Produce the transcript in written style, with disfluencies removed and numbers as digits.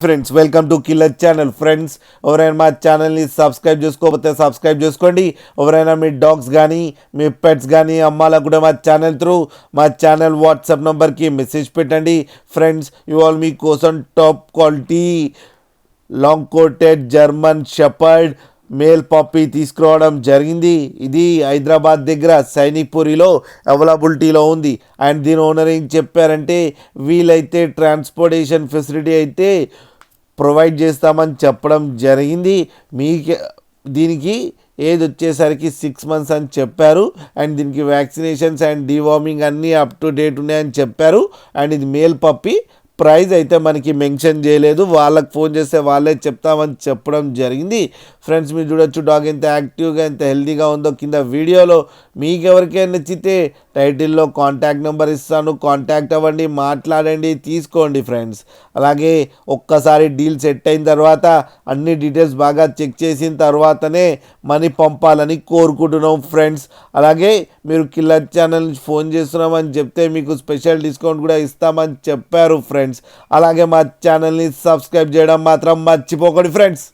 Friends welcome to killer channel. Friends ఎవరైనా మా ఛానల్ని సబ్స్క్రైబ్ చేసుకోకపోతే సబ్స్క్రైబ్ చేసుకోండి. ఎవరైనా మీ డాగ్స్ కానీ మీ పెట్స్ కానీ అమ్మాలకు కూడా మా ఛానల్ వాట్సాప్ నెంబర్కి మెసేజ్ పెట్టండి. ఫ్రెండ్స్ ఇవాళ మీకోసం top quality long coated German shepherd male puppy తీసుకురావడం జరిగింది. ఇది హైదరాబాద్ దగ్గర సైనిక్పూరిలో అవైలబిలిటీలో ఉంది. అండ్ దీని ఓనర్ ఏం చెప్పారంటే వీలైతే ట్రాన్స్పోర్టేషన్ ఫెసిలిటీ అయితే ప్రొవైడ్ చేస్తామని చెప్పడం జరిగింది. దీనికి ఏజ్ వచ్చేసరికి 6 months అని చెప్పారు. అండ్ దీనికి వ్యాక్సినేషన్స్ అండ్ డీవార్మింగ్ అన్నీ అప్ టు డేట్ ఉన్నాయని చెప్పారు. అండ్ ఇది మేల్ పప్పీ. ప్రైస్ అయితే మనకి మెన్షన్ చేయలేదు, వాళ్ళకి ఫోన్ చేస్తే వాళ్ళే చెప్తామని చెప్పడం జరిగింది. ఫ్రెండ్స్ మీరు చూడొచ్చు డాగ్ ఎంత యాక్టివ్గా ఎంత హెల్తీగా ఉందో కింద వీడియోలో. మీకు ఎవరికైనా నచ్చితే టైటిల్లో కాంటాక్ట్ నెంబర్ ఇస్తాను, కాంటాక్ట్ అవ్వండి, మాట్లాడండి, తీసుకోండి ఫ్రెండ్స్. అలాగే ఒక్కసారి డీల్ సెట్ అయిన తర్వాత అన్ని డీటెయిల్స్ బాగా చెక్ చేసిన తర్వాతనే మనీ పంపాలని కోరుకుంటున్నాం ఫ్రెండ్స్. అలాగే మీరు కిల్లర్ ఛానల్ ఫోన్ చేస్తున్నామని చెప్తే మీకు స్పెషల్ డిస్కౌంట్ కూడా ఇస్తామని చెప్పారు ఫ్రెండ్స్. అలాగే మా ఛానల్ని సబ్స్క్రైబ్ చేయడం మాత్రం మర్చిపోకండి ఫ్రెండ్స్.